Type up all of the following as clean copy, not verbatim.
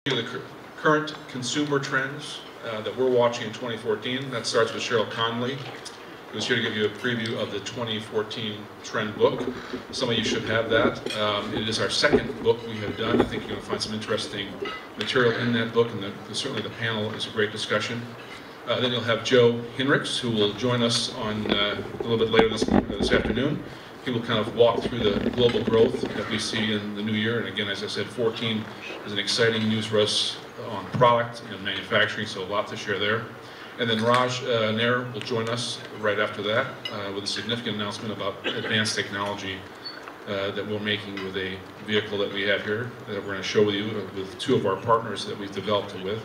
The current consumer trends that we're watching in 2014. That starts with Cheryl Conley, who's here to give you a preview of the 2014 trend book. Some of you should have that. It is our second book we have done. I think you're going to find some interesting material in that book, and certainly the panel is a great discussion. Then you'll have Joe Hinrichs, who will join us on a little bit later this afternoon. He will kind of walk through the global growth that we see in the new year. And again, as I said, 14 is an exciting news for us on product and manufacturing, so a lot to share there. And then Raj Nair will join us right after that with a significant announcement about advanced technology that we're making with a vehicle that we have here that we're going to show you with two of our partners that we've developed it with.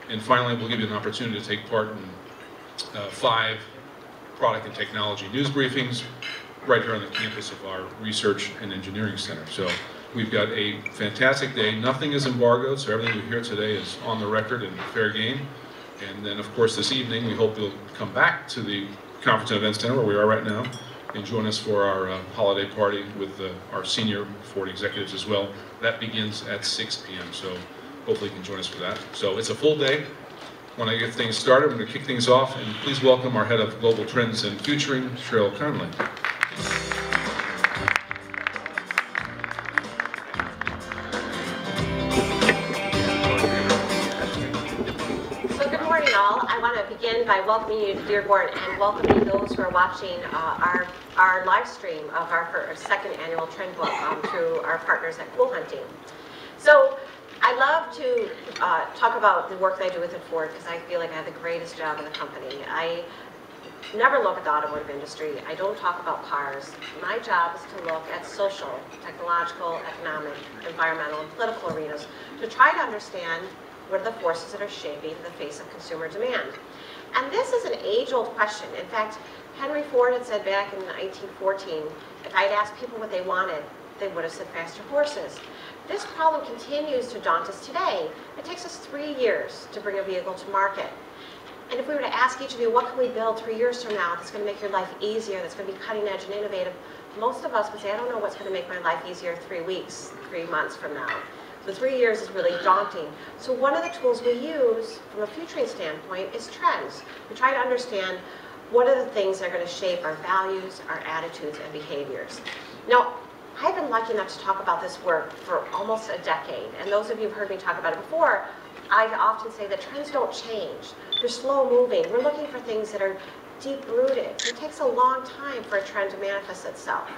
And finally, we'll give you an opportunity to take part in 5 product and technology news briefings right here on the campus of our Research and Engineering Center. So we've got a fantastic day. Nothing is embargoed, so everything we hear today is on the record and fair game. And then, of course, this evening, we hope you'll come back to the Conference and Event Center, where we are right now, and join us for our holiday party with our senior Ford executives as well. That begins at 6 p.m., so hopefully you can join us for that. So it's a full day. When I get things started, we're going to kick things off, and please welcome our Head of Global Trends and Futuring, Cheryl Conley. By welcoming you to Dearborn and welcoming those who are watching our live stream of our second annual trend book through our partners at Cool Hunting. So I love to talk about the work that I do with Ford because I feel like I have the greatest job in the company. I never look at the automotive industry. I don't talk about cars. My job is to look at social, technological, economic, environmental, and political arenas to try to understand what are the forces that are shaping the face of consumer demand. And this is an age-old question. In fact, Henry Ford had said back in 1914, if I'd asked people what they wanted, they would have said faster horses. This problem continues to daunt us today. It takes us 3 years to bring a vehicle to market. And if we were to ask each of you, what can we build 3 years from now that's going to make your life easier, that's going to be cutting edge and innovative, most of us would say, I don't know what's going to make my life easier 3 weeks, 3 months from now. So 3 years is really daunting. So one of the tools we use from a futuring standpoint is trends. We try to understand what are the things that are going to shape our values, our attitudes, and behaviors. Now, I've been lucky enough to talk about this work for almost a decade. And those of you who've heard me talk about it before, I often say that trends don't change. They're slow moving. We're looking for things that are deep-rooted. It takes a long time for a trend to manifest itself.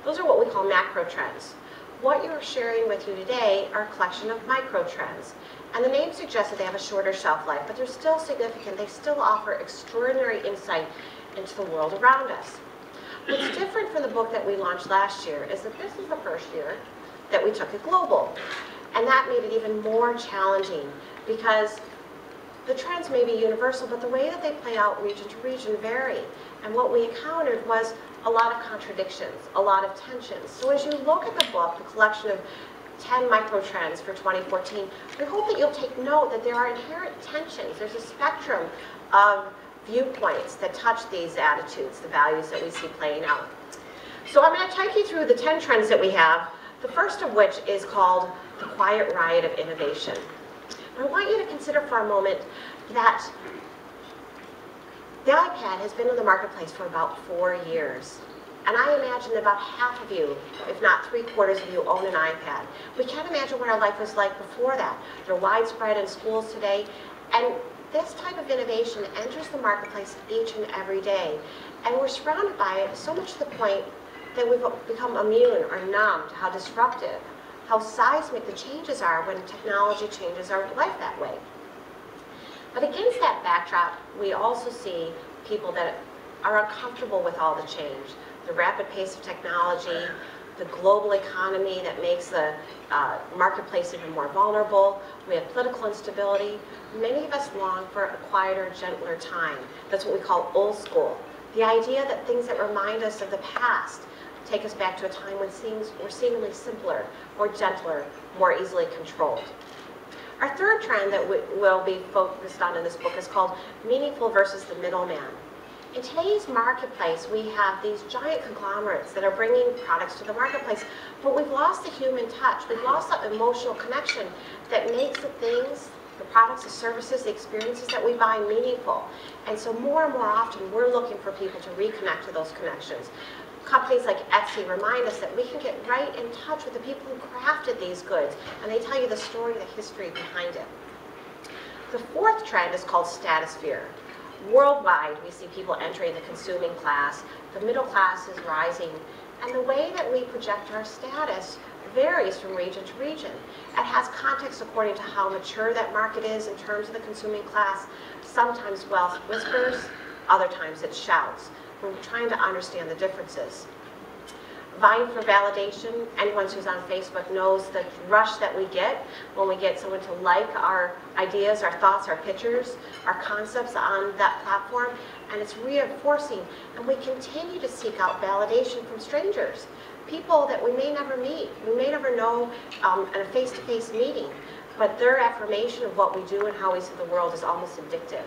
Those are what we call macro trends. What you're sharing with you today are a collection of micro trends. And the name suggests that they have a shorter shelf life, but they're still significant. They still offer extraordinary insight into the world around us. What's different from the book that we launched last year is that this is the first year that we took it global. And that made it even more challenging because the trends may be universal, but the way that they play out region to region vary. And what we encountered was a lot of contradictions, a lot of tensions. So as you look at the book, the collection of 10 micro trends for 2014, we hope that you'll take note that there are inherent tensions. There's a spectrum of viewpoints that touch these attitudes, the values that we see playing out. So I'm going to take you through the 10 trends that we have, the first of which is called the quiet riot of innovation. And I want you to consider for a moment that the iPad has been in the marketplace for about 4 years. And I imagine that about half of you, if not 3/4 of you, own an iPad. We can't imagine what our life was like before that. They're widespread in schools today. And this type of innovation enters the marketplace each and every day. And we're surrounded by it so much to the point that we've become immune or numb to how disruptive, how seismic the changes are when technology changes our life that way. But against that backdrop, we also see people that are uncomfortable with all the change. The rapid pace of technology, the global economy that makes the marketplace even more vulnerable. We have political instability. Many of us long for a quieter, gentler time. That's what we call old school. The idea that things that remind us of the past take us back to a time when things were seemingly simpler, more gentler, more easily controlled. Our third trend that we'll be focused on in this book is called meaningful versus the middleman. In today's marketplace, we have these giant conglomerates that are bringing products to the marketplace, but we've lost the human touch. We've lost that emotional connection that makes the things, the products, the services, the experiences that we buy meaningful. And so more and more often, we're looking for people to reconnect to those connections. Companies like Etsy remind us that we can get right in touch with the people who crafted these goods, and they tell you the story, the history behind it. The fourth trend is called statosphere. Worldwide, we see people entering the consuming class. The middle class is rising, and the way that we project our status varies from region to region. It has context according to how mature that market is in terms of the consuming class. Sometimes wealth whispers, other times it shouts. We're trying to understand the differences. Vying for validation, anyone who's on Facebook knows the rush that we get when we get someone to like our ideas, our thoughts, our pictures, our concepts on that platform, and it's reinforcing. And we continue to seek out validation from strangers, people that we may never meet, we may never know in a face-to-face meeting, but their affirmation of what we do and how we see the world is almost addictive.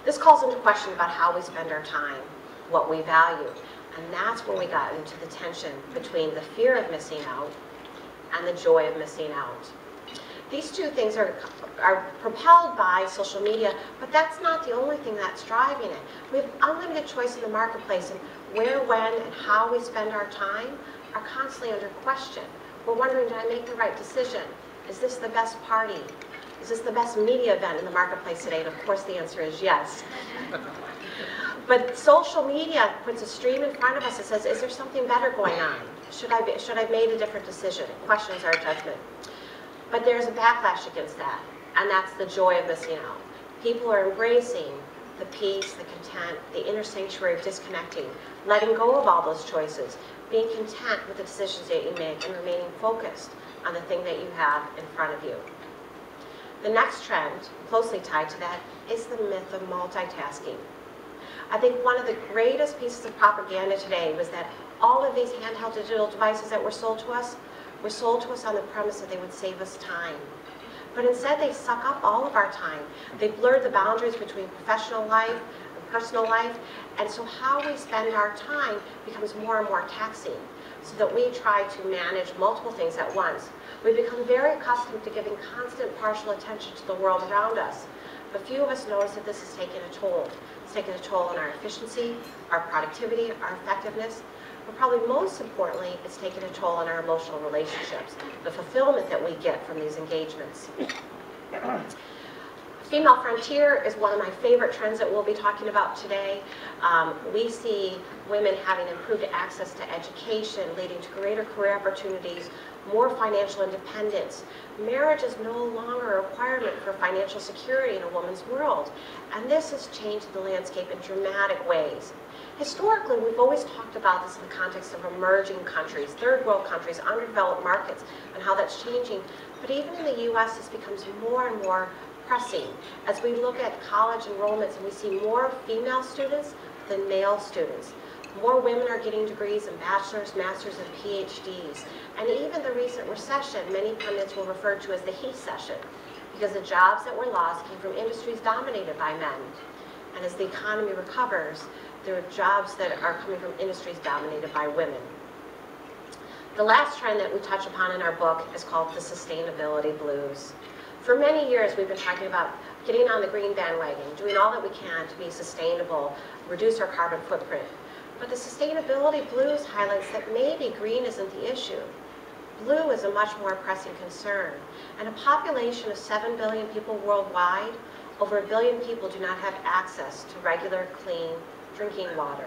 This calls into question about how we spend our time, what we value. And that's when we got into the tension between the fear of missing out and the joy of missing out. These two things are propelled by social media, but that's not the only thing that's driving it. We have unlimited choice in the marketplace, and where, when, and how we spend our time are constantly under question. We're wondering, did I make the right decision? Is this the best party? Is this the best media event in the marketplace today? And of course the answer is yes. But social media puts a stream in front of us that says, is there something better going on? Should I have made a different decision? It questions our judgment. But there's a backlash against that, and that's the joy of missing out. People are embracing the peace, the content, the inner sanctuary of disconnecting, letting go of all those choices, being content with the decisions that you make, and remaining focused on the thing that you have in front of you. The next trend, closely tied to that, is the myth of multitasking. I think one of the greatest pieces of propaganda today was that all of these handheld digital devices that were sold to us on the premise that they would save us time. But instead, they suck up all of our time. They blur the boundaries between professional life and personal life, and so how we spend our time becomes more and more taxing, so that we try to manage multiple things at once. We've become very accustomed to giving constant partial attention to the world around us, but few of us notice that this is taking a toll. It's taking a toll on our efficiency, our productivity, our effectiveness, but probably most importantly, it's taking a toll on our emotional relationships, the fulfillment that we get from these engagements. Female frontier is one of my favorite trends that we'll be talking about today. We see women having improved access to education, leading to greater career opportunities, more financial independence. Marriage is no longer a requirement for financial security in a woman's world, and this has changed the landscape in dramatic ways. Historically, we've always talked about this in the context of emerging countries, third world countries, underdeveloped markets, and how that's changing. But even in the US, this becomes more and more pressing as we look at college enrollments and we see more female students than male students. More women are getting degrees in bachelor's, master's, and PhDs. And even the recent recession, many pundits will refer to as the he session, because the jobs that were lost came from industries dominated by men. And as the economy recovers, there are jobs that are coming from industries dominated by women. The last trend that we touch upon in our book is called the sustainability blues. For many years, we've been talking about getting on the green bandwagon, doing all that we can to be sustainable, reduce our carbon footprint. But the sustainability blues highlights that maybe green isn't the issue. Blue is a much more pressing concern. And a population of 7 billion people worldwide, over 1 billion people do not have access to regular, clean drinking water.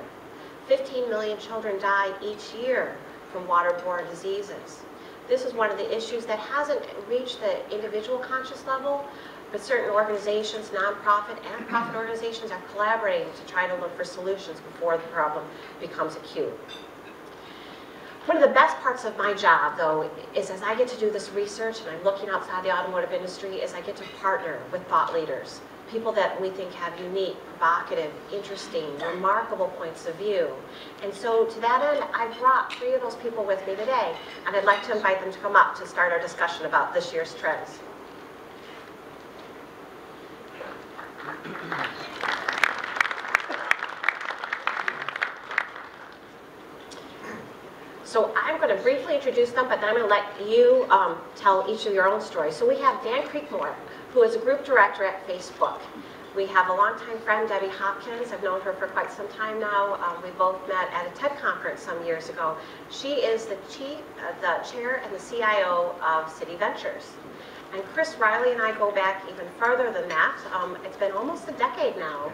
15 million children die each year from waterborne diseases. This is one of the issues that hasn't reached the individual conscious level, but certain organizations, nonprofit and profit organizations, are collaborating to try to look for solutions before the problem becomes acute. One of the best parts of my job, though, is as I get to do this research and I'm looking outside the automotive industry, is I get to partner with thought leaders, people that we think have unique, provocative, interesting, remarkable points of view. And so to that end, I've brought 3 of those people with me today, and I'd like to invite them to come up to start our discussion about this year's trends. going to briefly introduce them, but then I'm going to let you tell each of your own stories. So we have Dan Creekmore, who is a group director at Facebook. We have a longtime friend, Debbie Hopkins. I've known her for quite some time now. We both met at a TED conference some years ago. She is the chair and the CIO of City Ventures. And Chris Riley and I go back even further than that. It's been almost a decade now.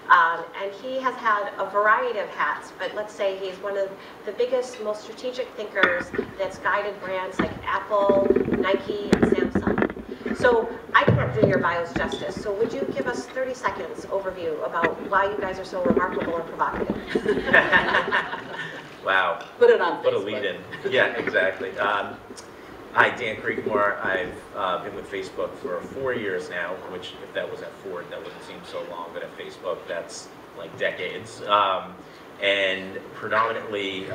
And he has had a variety of hats, but let's say he's one of the biggest, most strategic thinkers that's guided brands like Apple, Nike, and Samsung. So I can't do your bios justice, so would you give us 30 seconds overview about why you guys are so remarkable and provocative? Wow. Put it on What a Facebook. lead-in. Yeah, exactly. Hi, Dan Creekmore. I've been with Facebook for 4 years now, which if that was at Ford, that wouldn't seem so long, but at Facebook, that's like decades. And predominantly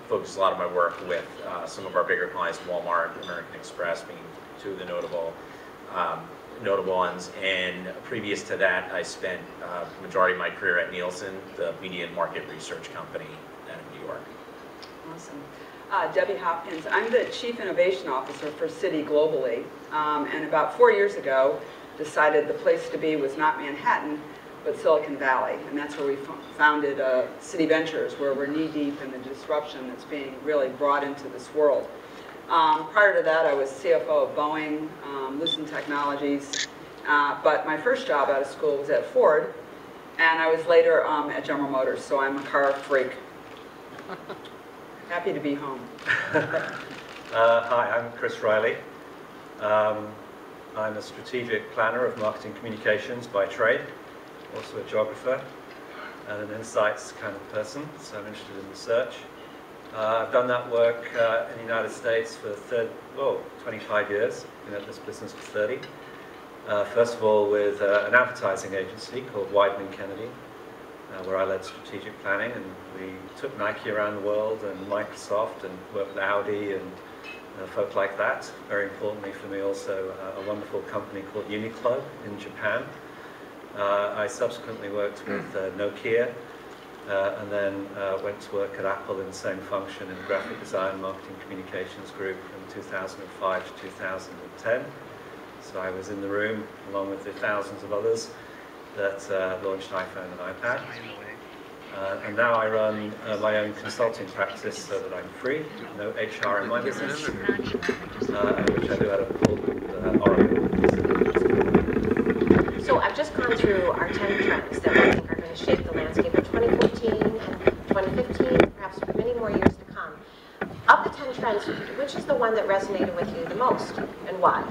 focus a lot of my work with some of our bigger clients, Walmart, American Express being two of the notable ones. And previous to that, I spent the majority of my career at Nielsen, the media and market research company out of New York. Awesome. Debbie Hopkins. I'm the Chief Innovation Officer for Citi globally, and about 4 years ago decided the place to be was not Manhattan, but Silicon Valley, and that's where we founded City Ventures, where we're knee-deep in the disruption that's being really brought into this world. Prior to that, I was CFO of Boeing, Lucent Technologies, but my first job out of school was at Ford, and I was later at General Motors, so I'm a car freak. Happy to be home. Hi, I'm Chris Riley. I'm a strategic planner of marketing communications by trade, also a geographer and an insights kind of person, so I'm interested in research. I've done that work in the United States for 25 years. Been at this business for 30. First of all with an advertising agency called Wieden Kennedy, where I led strategic planning, and we took Nike around the world and Microsoft and worked with Audi and folk like that. Very importantly for me also a wonderful company called Uniqlo in Japan. I subsequently worked with Nokia and then went to work at Apple in the same function in the graphic design marketing communications group from 2005 to 2010. So I was in the room along with the thousands of others that launched iPhone and iPad. And now I run my own consulting practice so that I'm free, no HR in my business, which I do out of Oracle. So I've just gone through our 10 trends that I think are going to shape the landscape of 2014 and 2015, perhaps for many more years to come. Of the 10 trends, which is the one that resonated with you the most, and why?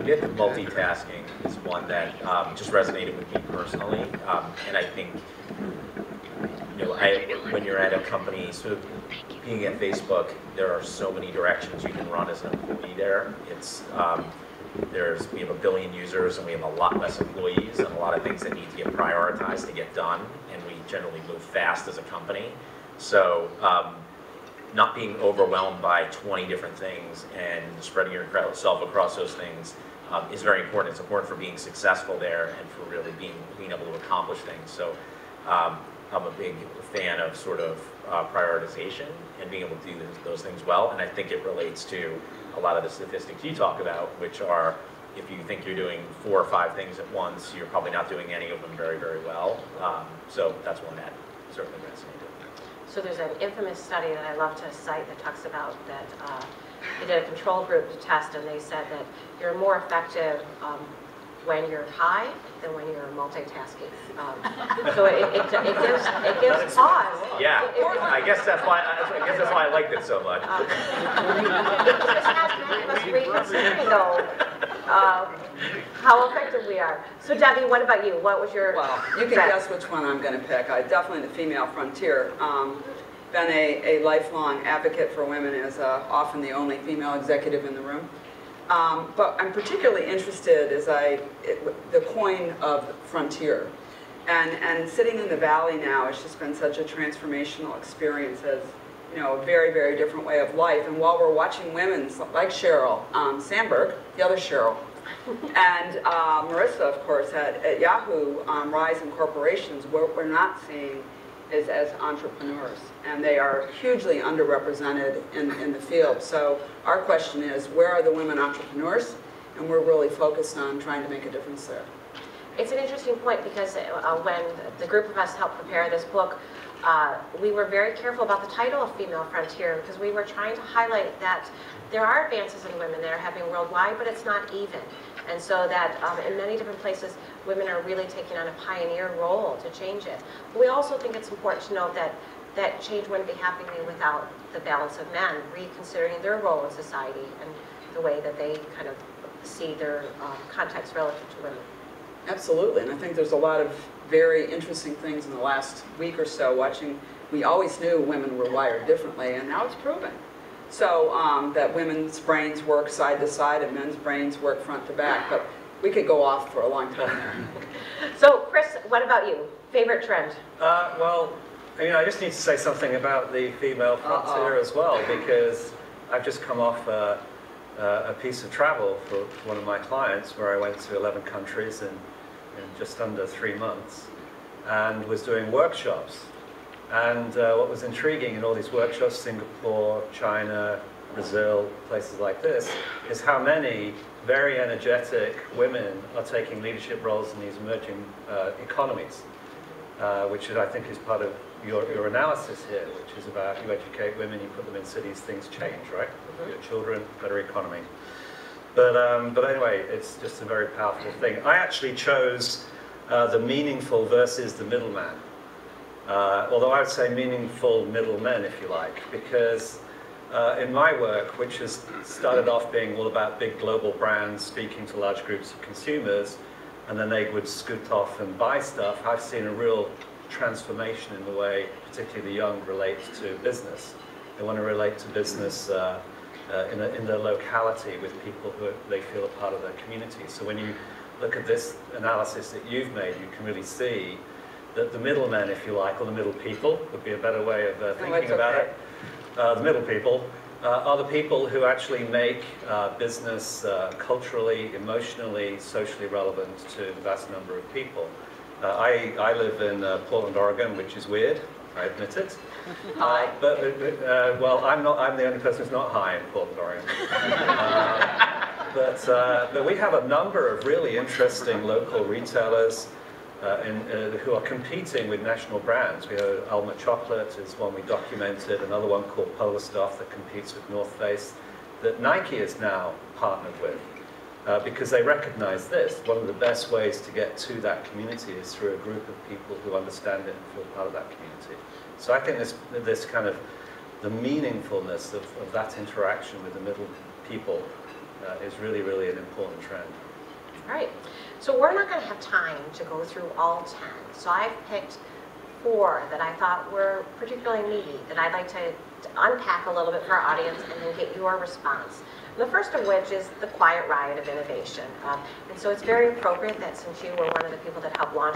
Myth of multitasking is one that just resonated with me personally, and I think when you're at a company, sort of being at Facebook, there are so many directions you can run as an employee there. We have 1 billion users and we have a lot less employees and a lot of things that need to get prioritized to get done, and we generally move fast as a company. So not being overwhelmed by 20 different things and spreading yourself across those things is very important. It's important for being successful there and for really being able to accomplish things. So I'm a big fan of sort of prioritization and being able to do those things well, and I think it relates to a lot of the statistics you talk about, which are if you think you're doing 4 or 5 things at once, you're probably not doing any of them very, very well. So that's one that certainly resonated. So there's an infamous study that I love to cite that talks about that they did a control group test, and they said that you're more effective when you're high than when you're multitasking. So it gives pause. Yeah, I guess that's why I liked it so much. Just ask many of us reconsidering though how effective we are. So Debbie, what about you? What was your? Well, you can guess which one I'm going to pick. Definitely the female frontier. Been a lifelong advocate for women as often the only female executive in the room. But I'm particularly interested as the coin of frontier. And sitting in the Valley now, it's just been such a transformational experience as a very, very different way of life. And while we're watching women like Sheryl Sandberg, the other Sheryl, and Marissa, of course, at Yahoo, rise in corporations, we're not seeing is as entrepreneurs, and they are hugely underrepresented in the field. So our question is, where are the women entrepreneurs? And we're really focused on trying to make a difference there. It's an interesting point because when the group of us helped prepare this book, we were very careful about the title of Female Frontier because we were trying to highlight that there are advances in women that are happening worldwide, but it's not even. And so that in many different places, women are really taking on a pioneer role to change it. But we also think it's important to note that that change wouldn't be happening without the balance of men reconsidering their role in society and the way that they kind of see their context relative to women. Absolutely, and I think there's a lot of very interesting things in the last week or so watching. We always knew women were wired differently, and now it's proven. So that women's brains work side to side and men's brains work front to back, but we could go off for a long time there. So Chris, what about you? Favorite trend? Well, I just need to say something about the female frontier as well, because I've just come off a piece of travel for one of my clients where I went to 11 countries in just under 3 months and was doing workshops. And what was intriguing in all these workshops, Singapore, China, Brazil, places like this, is how many very energetic women are taking leadership roles in these emerging economies, which I think is part of your analysis here, which is about you educate women, you put them in cities, things change, right? Your children, better economy. But anyway, it's just a very powerful thing. I actually chose the meaningful versus the middleman. Although I would say meaningful middlemen, if you like, because in my work, which has started off being all about big global brands speaking to large groups of consumers, and then they would scoot off and buy stuff, I've seen a real transformation in the way, particularly the young, relate to business. They want to relate to business in their locality with people who they feel are part of their community. So when you look at this analysis that you've made, you can really see that the middlemen, if you like, or the middle people, would be a better way of thinking about it. The middle people are the people who actually make business culturally, emotionally, socially relevant to the vast number of people. I live in Portland, Oregon, which is weird, I admit it. Well, I'm the only person who's not high in Portland, Oregon. But we have a number of really interesting local retailers who are competing with national brands. We have Alma Chocolate is one we documented, another one called Polar Stuff that competes with North Face, that Nike is now partnered with. Because they recognize this. One of the best ways to get to that community is through a group of people who understand it and feel part of that community. So I think this kind of, the meaningfulness of that interaction with the middle people is really, really an important trend. All right. So we're not going to have time to go through all 10. So I've picked 4 that I thought were particularly meaty, that I'd like to unpack a little bit for our audience and then get your response. The first of which is the quiet riot of innovation. And so it's very appropriate that since you were one of the people that helped launch